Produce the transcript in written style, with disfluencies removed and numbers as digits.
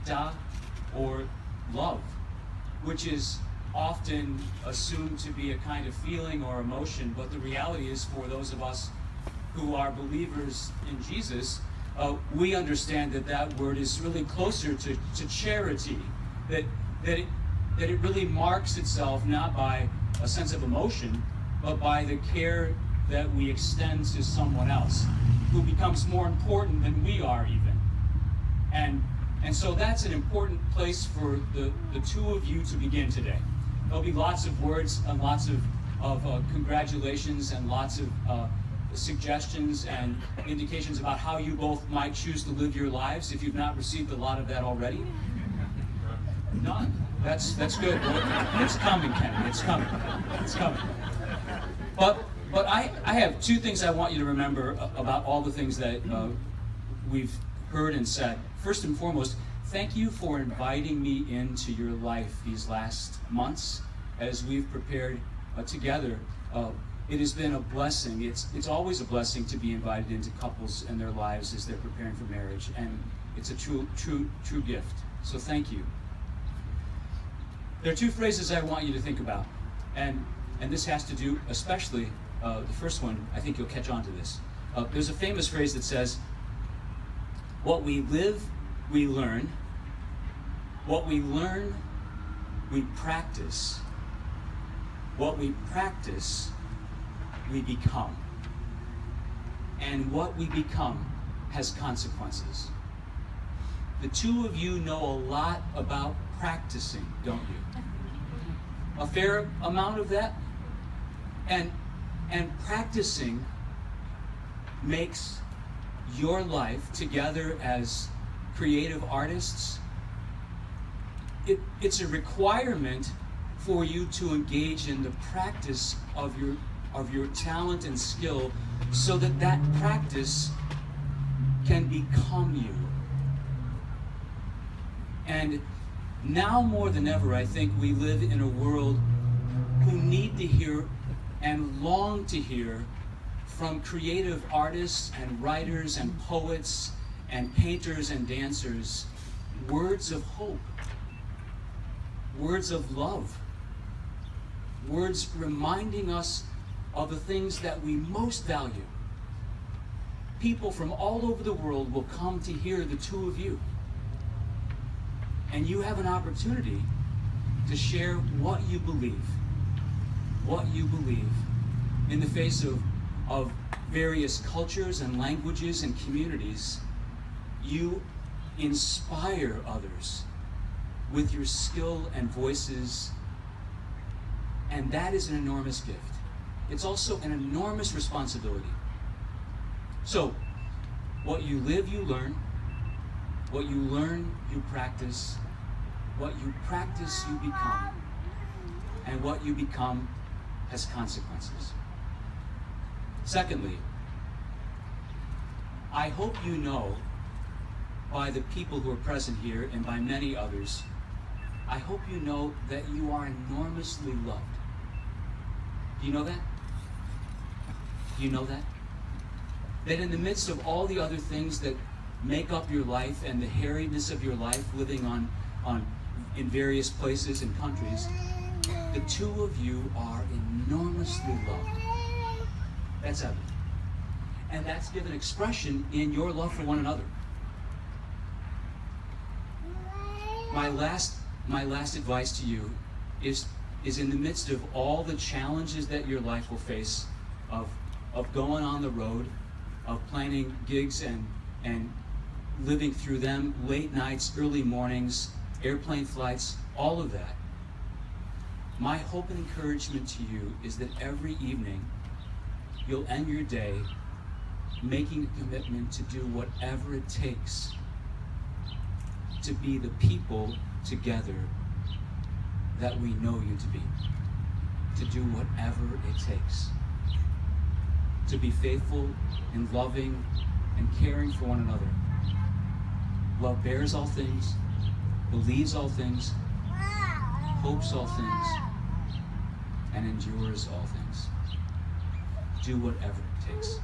ahavta, or love, which is often assumed to be a kind of feeling or emotion, but the reality is, for those of us who are believers in Jesus, we understand that that word is really closer to charity, that it really marks itself not by a sense of emotion, but by the care that we extend to someone else who becomes more important than we are even. And so that's an important place for the two of you to begin today. There'll be lots of words and lots of congratulations and lots of suggestions and indications about how you both might choose to live your lives if you've not received a lot of that already. None. That's good. It's coming, Kenny. It's coming. It's coming. But I have two things I want you to remember about all the things that we've heard and said. First and foremost, thank you for inviting me into your life these last months as we've prepared together. It has been a blessing. It's always a blessing to be invited into couples and their lives as they're preparing for marriage, and it's a true gift. So thank you. There are two phrases I want you to think about, and this has to do, especially the first one. I think you'll catch on to this. There's a famous phrase that says, "What we live, we learn. What we learn, we practice. What we practice, we become. And what we become has consequences." The two of you know a lot about practicing, don't you? A fair amount of that? And practicing makes your life together as creative artists, it's a requirement for you to engage in the practice of your talent and skill so that practice can become you. And now more than ever, I think we live in a world who need to hear and long to hear from creative artists and writers and poets and painters and dancers words of hope, words of love, words reminding us of the things that we most value. People from all over the world will come to hear the two of you. And you have an opportunity to share what you believe in the face of various cultures and languages and communities. You inspire others with your skill and voices, and that is an enormous gift. It's also an enormous responsibility. So, what you live, you learn. What you learn, you practice. What you practice, you become. And what you become has consequences. Secondly, I hope you know, by the people who are present here and by many others, I hope you know that you are enormously loved. Do you know that? Do you know that? That in the midst of all the other things that make up your life and the harriedness of your life living in various places and countries, the two of you are enormously loved. That's evident. And that's given expression in your love for one another. My last advice to you is in the midst of all the challenges that your life will face, of going on the road, of planning gigs and living through them, late nights, early mornings, airplane flights, all of that. My hope and encouragement to you is that every evening you'll end your day making a commitment to do whatever it takes to be the people together that we know you to be. To do whatever it takes. To be faithful and loving and caring for one another. Love bears all things, believes all things, hopes all things, and endures all things. Do whatever it takes.